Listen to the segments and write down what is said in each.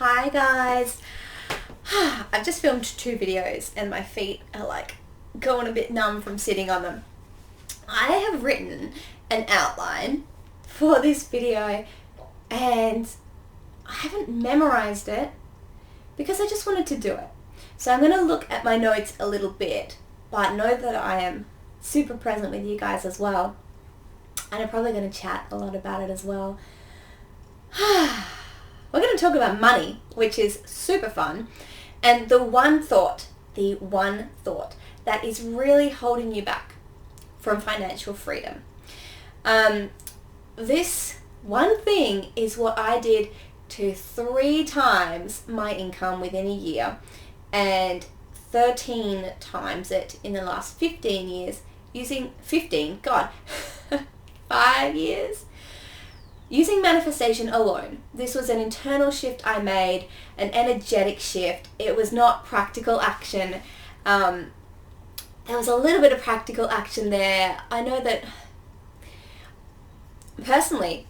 Hi guys. I've just filmed 2 videos and my feet are like going a bit numb from sitting on them. I have written an outline for this video and I haven't memorized it because I just wanted to do it. So I'm going to look at my notes a little bit, but know that I am super present with you guys as well. And I'm probably going to chat a lot about it as well. We're going to talk about money, which is super fun. And the one thought that is really holding you back from financial freedom. This one thing is what I did to 3 times my income within a year and 13 times it in the last 15 years using 5 years using manifestation alone. This was an internal shift I made, an energetic shift. It was not practical action. There was a little bit of practical action there. I know that personally,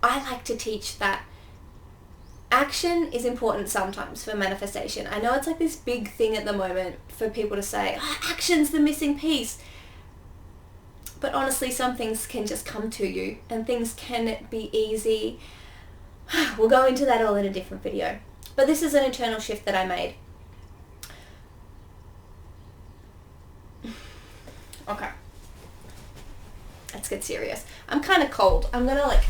I like to teach that action is important sometimes for manifestation. I know it's like this big thing at the moment for people to say, action's the missing piece. But honestly, some things can just come to you and things can be easy. We'll go into that all in a different video. But this is an internal shift that I made. Okay. Let's get serious. I'm kind of cold. I'm going to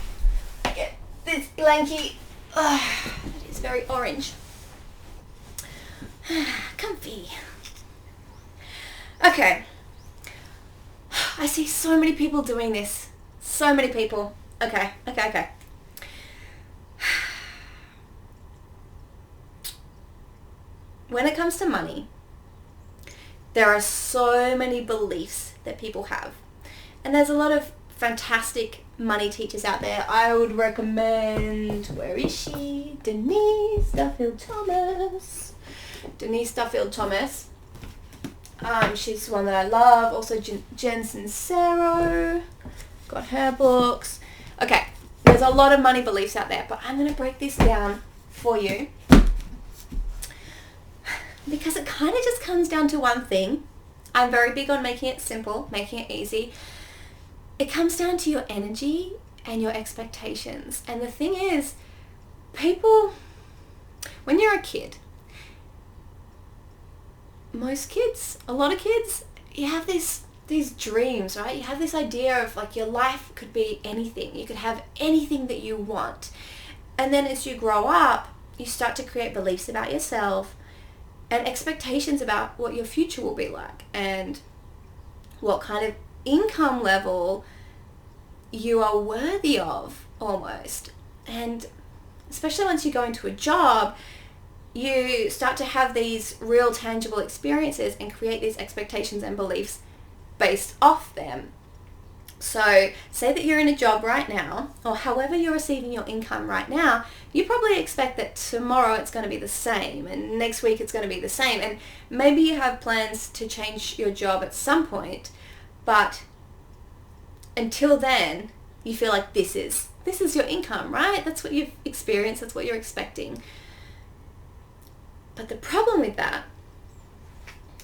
get this blankie. It is very orange. Comfy. Okay. I see so many people doing this. So many people. Okay. When it comes to money, there are so many beliefs that people have. And there's a lot of fantastic money teachers out there. I would recommend, where is she? Denise Duffield-Thomas. She's one that I love. Also Jen Sincero. Got her books. Okay, there's a lot of money beliefs out there, but I'm going to break this down for you because it kind of just comes down to one thing. I'm very big on making it simple, making it easy. It comes down to your energy and your expectations. And the thing is, people, when you're a kid, a lot of kids, you have these dreams, right? You have this idea of like your life could be anything. You could have anything that you want. And then as you grow up, you start to create beliefs about yourself and expectations about what your future will be like and what kind of income level you are worthy of almost. And especially once you go into a job, you start to have these real tangible experiences and create these expectations and beliefs based off them. So say that you're in a job right now, or however you're receiving your income right now, you probably expect that tomorrow it's going to be the same and next week it's going to be the same. And maybe you have plans to change your job at some point, but until then you feel like this is your income, right? That's what you've experienced, that's what you're expecting. But the problem with that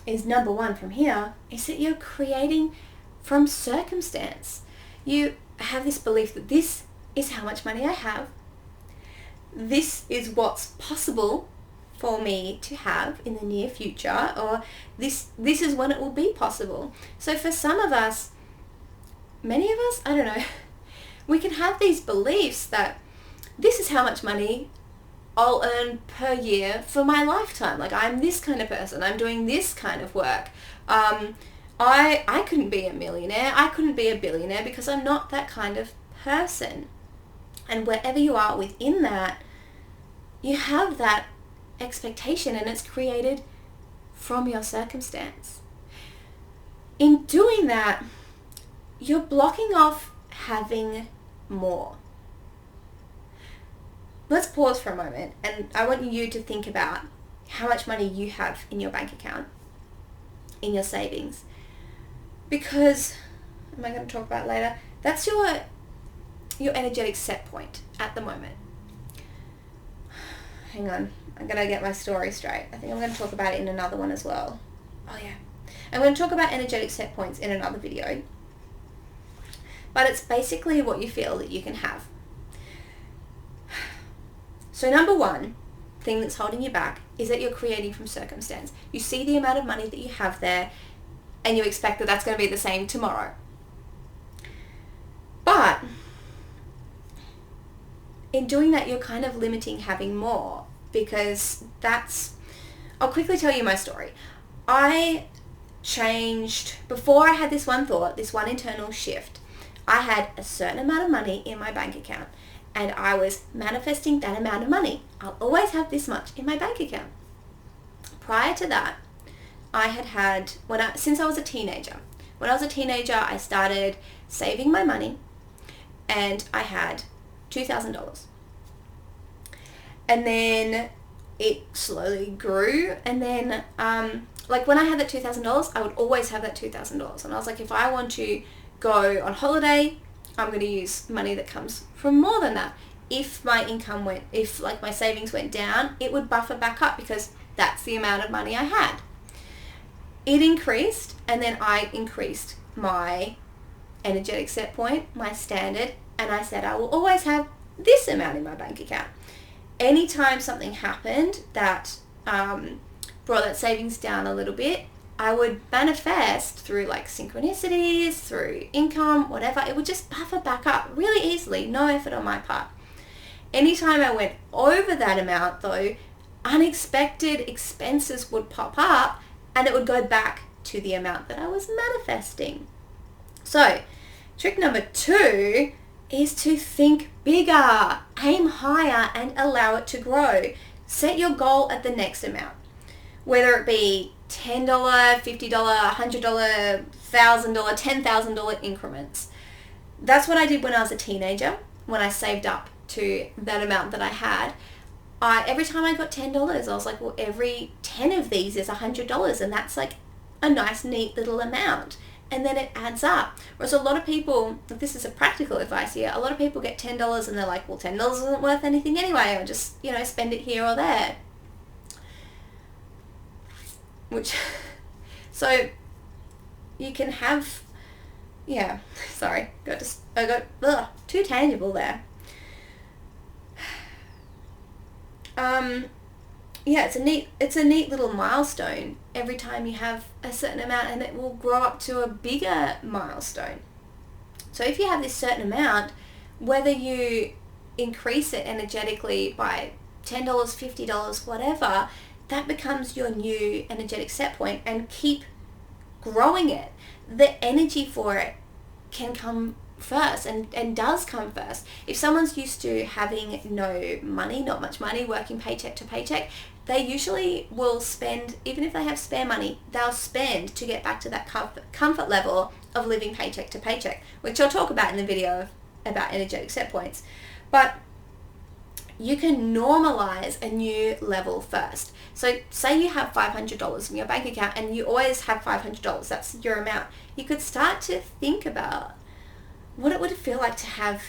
is, number one from here, is that you're creating from circumstance. You have this belief that this is how much money I have. This is what's possible for me to have in the near future, or this is when it will be possible. So for some of us, many of us, I don't know, we can have these beliefs that this is how much money I'll earn per year for my lifetime. Like, I'm this kind of person. I'm doing this kind of work. I couldn't be a millionaire. I couldn't be a billionaire because I'm not that kind of person. And wherever you are within that, you have that expectation and it's created from your circumstance. In doing that, you're blocking off having more. Let's pause for a moment and I want you to think about how much money you have in your bank account, in your savings. Because, am I going to talk about it later? That's your energetic set point at the moment. hang on. I'm going to get my story straight. I think I'm going to talk about it in another one as well. Oh, yeah. I'm going to talk about energetic set points in another video. But it's basically what you feel that you can have. So number one thing that's holding you back is that you're creating from circumstance. You see the amount of money that you have there and you expect that that's going to be the same tomorrow. But in doing that, you're kind of limiting having more, because I'll quickly tell you my story. I changed, before I had this one thought, this one internal shift, I had a certain amount of money in my bank account and I was manifesting that amount of money. I'll always have this much in my bank account. Prior to that, I had since I was a teenager. When I was a teenager, I started saving my money and I had $2,000. And then it slowly grew, and then like when I had that $2,000, I would always have that $2,000. And I was like, if I want to go on holiday, I'm going to use money that comes from more than that. If my income if like my savings went down, it would buffer back up because that's the amount of money I had. It increased, and then I increased my energetic set point, my standard, and I said I will always have this amount in my bank account. Anytime something happened that brought that savings down a little bit, I would manifest through like synchronicities, through income, whatever. It would just buffer back up really easily, no effort on my part. Anytime I went over that amount though, unexpected expenses would pop up and it would go back to the amount that I was manifesting. So, trick number 2 is to think bigger, aim higher and allow it to grow. Set your goal at the next amount, whether it be $10, $50, $100, $1,000, $10,000 increments. That's what I did when I was a teenager, when I saved up to that amount that I had. Every time I got $10, I was like, well, every 10 of these is $100, and that's like a nice, neat little amount. And then it adds up. Whereas a lot of people, this is a practical advice here, a lot of people get $10 and they're like, well, $10 isn't worth anything anyway, I'll just, spend it here or there. So you can have, sorry, I got too tangible there. It's a neat little milestone every time you have a certain amount, and it will grow up to a bigger milestone. So if you have this certain amount, whether you increase it energetically by $10, $50, whatever, that becomes your new energetic set point, and keep growing it. The energy for it can come first and does come first. If someone's used to having no money, not much money, working paycheck to paycheck, they usually will spend, even if they have spare money, they'll spend to get back to that comfort level of living paycheck to paycheck, which I'll talk about in the video about energetic set points. But you can normalize a new level first. So say you have $500 in your bank account and you always have $500, that's your amount. You could start to think about what it would feel like to have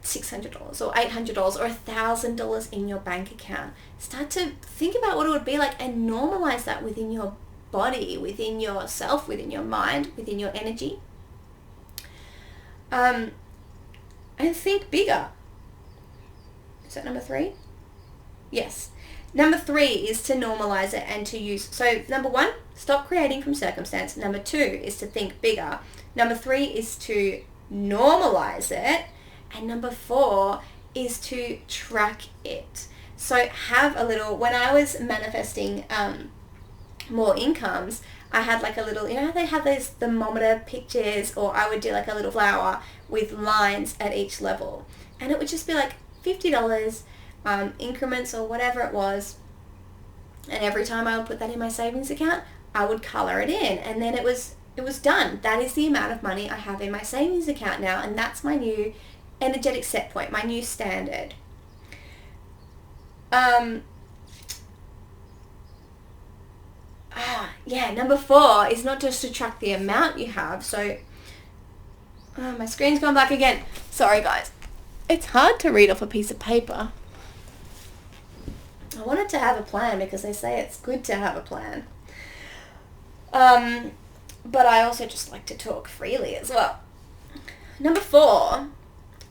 $600 or $800 or $1,000 in your bank account. Start to think about what it would be like and normalize that within your body, within yourself, within your mind, within your energy. And think bigger. Is that number 3? Yes. Number 3 is to normalize it and to use. So number 1, stop creating from circumstance. Number 2 is to think bigger. Number 3 is to normalize it. And number 4 is to track it. So have a little, when I was manifesting more incomes, I had like a little, they have those thermometer pictures, or I would do like a little flower with lines at each level. And it would just be like $50 increments or whatever it was. And every time I would put that in my savings account, I would color it in. And then it was done. That is the amount of money I have in my savings account now. And that's my new energetic set point, my new standard. Number 4 is not just to track the amount you have. So, my screen's gone black again. Sorry guys. It's hard to read off a piece of paper. I wanted to have a plan because they say it's good to have a plan. But I also just like to talk freely as well. Number 4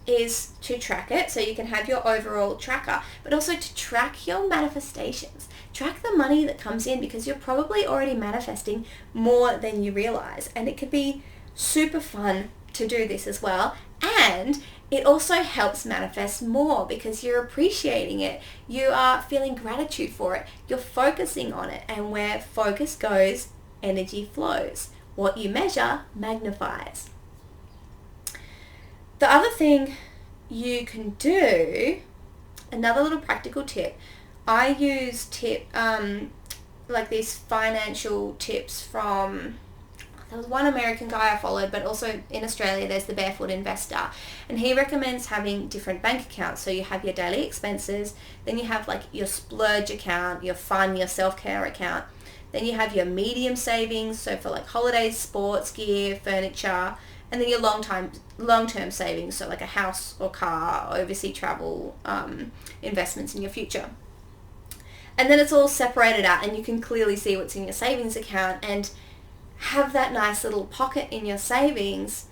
is to track it, so you can have your overall tracker, but also to track your manifestations. Track the money that comes in, because you're probably already manifesting more than you realize, and it could be super fun to do this as well. And it also helps manifest more because you're appreciating it. You are feeling gratitude for it. You're focusing on it, and where focus goes, energy flows. What you measure magnifies. The other thing you can do, another little practical tip, I use like these financial tips from, there was one American guy I followed, but also in Australia there's the Barefoot Investor, and he recommends having different bank accounts. So you have your daily expenses, then you have like your splurge account, your fun, your self-care account, then you have your medium savings, so for like holidays, sports gear, furniture, and then your long-term savings, so like a house or car, overseas travel, investments in your future. And then it's all separated out, and you can clearly see what's in your savings account, and have that nice little pocket in your savings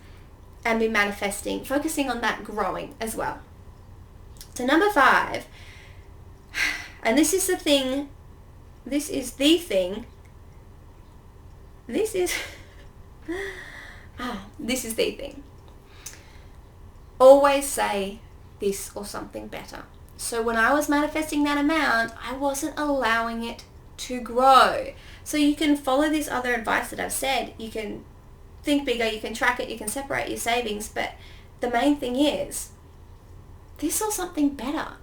and be manifesting, focusing on that growing as well. So number 5, and this is the thing, this is the thing, this is the thing. Always say this or something better. So when I was manifesting that amount, I wasn't allowing it to grow. So you can follow this other advice that I've said. You can think bigger, you can track it, you can separate your savings, but the main thing is this or something better.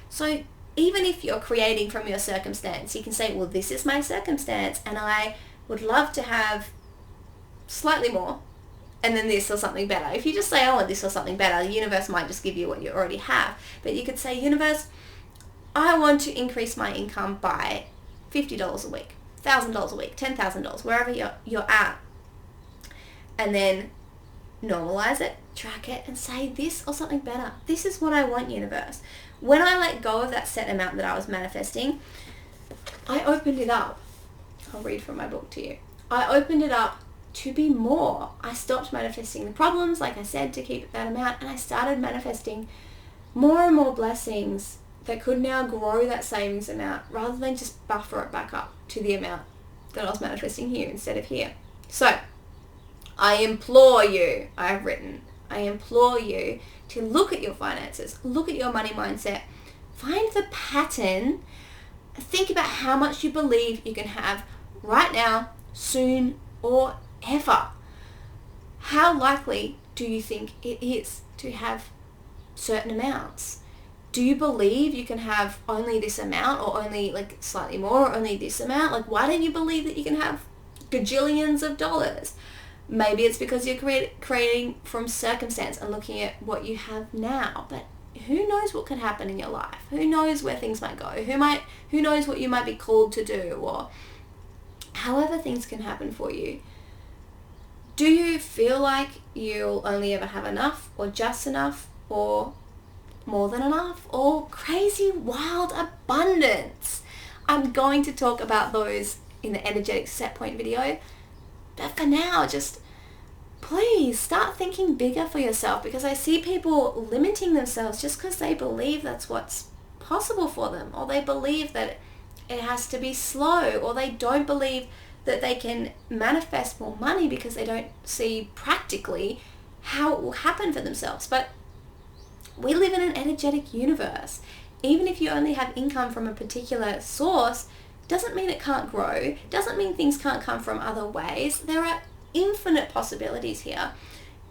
So even if you're creating from your circumstance, you can say, well, this is my circumstance and I would love to have slightly more, and then this or something better. If you just say, I want this or something better, the universe might just give you what you already have. But you could say, universe, I want to increase my income by $50 a week, $1,000 a week, $10,000, wherever you're at. And then normalize it, track it, and say this or something better. This is what I want, universe. When I let go of that set amount that I was manifesting, I opened it up. I'll read from my book to you. I opened it up to be more. I stopped manifesting the problems, like I said, to keep it that amount, and I started manifesting more and more blessings that could now grow that savings amount rather than just buffer it back up to the amount that I was manifesting here instead of here. So I implore you, I implore you to look at your finances, look at your money mindset, find the pattern, think about how much you believe you can have right now, soon, or ever. How likely do you think it is to have certain amounts? Do you believe you can have only this amount, or only like slightly more, or only this amount? Like, why don't you believe that you can have gajillions of dollars? Maybe it's because you're creating from circumstance and looking at what you have now. But who knows what could happen in your life? Who knows where things might go? Who knows what you might be called to do, or however things can happen for you. Do you feel like you'll only ever have enough, or just enough, or more than enough, or crazy wild abundance? I'm going to talk about those in the energetic set point video, but for now, just please start thinking bigger for yourself, because I see people limiting themselves just because they believe that's what's possible for them, or they believe that it has to be slow, or they don't believe that they can manifest more money because they don't see practically how it will happen for themselves. But we live in an energetic universe. Even if you only have income from a particular source, doesn't mean it can't grow, doesn't mean things can't come from other ways. There are infinite possibilities here.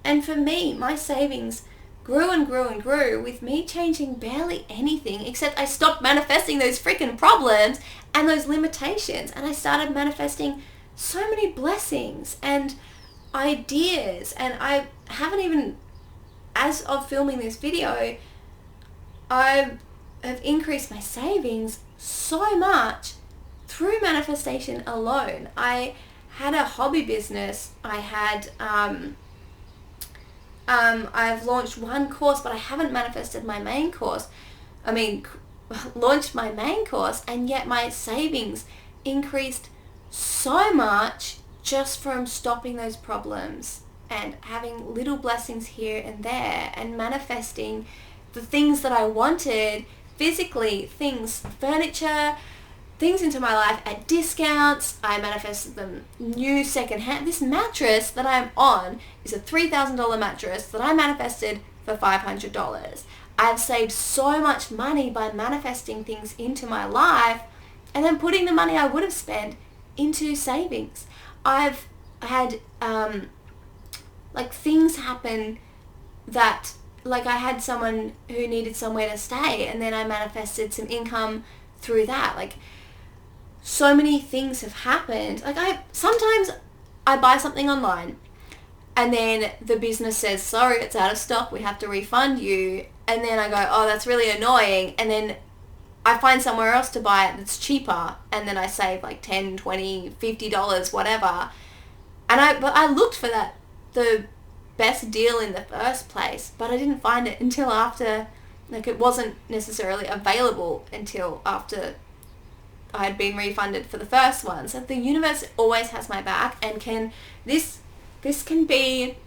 And for me, my savings grew and grew and grew with me changing barely anything, except I stopped manifesting those freaking problems and those limitations, and I started manifesting so many blessings and ideas. And I haven't even, as of filming this video, I have increased my savings so much through manifestation alone. I had a hobby business. I had I've launched one course, but I haven't manifested my main course. launched my main course, and yet my savings increased so much just from stopping those problems and having little blessings here and there and manifesting the things that I wanted physically, things, furniture, things into my life at discounts. I manifested them new secondhand. This mattress that I'm on is a $3,000 mattress that I manifested for $500. I've saved so much money by manifesting things into my life and then putting the money I would have spent into savings. I've had things happen that, like, I had someone who needed somewhere to stay, and then I manifested some income through that. Like, so many things have happened. Like, sometimes I buy something online and then the business says, sorry, it's out of stock, we have to refund you. And then I go, oh, that's really annoying. And then I find somewhere else to buy it that's cheaper, and then I save like $10, $20, $50, whatever. But I looked for the best deal in the first place, but I didn't find it until after, like, it wasn't necessarily available until after I had been refunded for the first one. So the universe always has my back, and this can be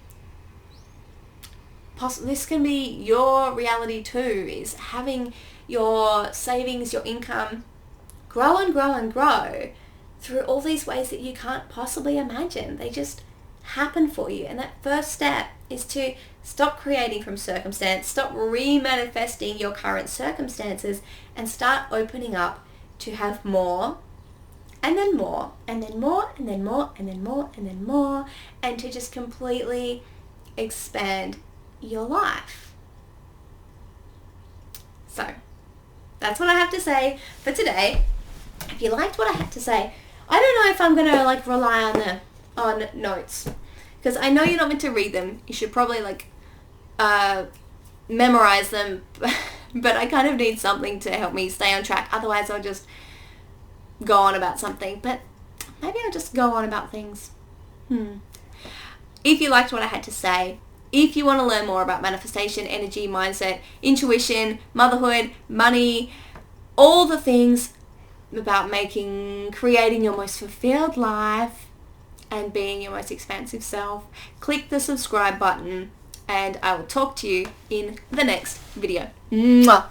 your reality too, is having your savings, your income grow and grow and grow through all these ways that you can't possibly imagine. They just happen for you. And that first step is to stop creating from circumstance, stop re-manifesting your current circumstances, and start opening up to have more, and then more, and then more, and then more, and then more, and then more, and to just completely expand your life. So that's what I have to say for today. If you liked what I had to say, I don't know if I'm gonna like rely on notes, because I know you're not meant to read them. You should probably memorize them, but I kind of need something to help me stay on track. Otherwise I'll just go on about something. But maybe I'll just go on about things. If you liked what I had to say, if you want to learn more about manifestation, energy, mindset, intuition, motherhood, money, all the things about creating your most fulfilled life and being your most expansive self, click the subscribe button, and I will talk to you in the next video. Mwah!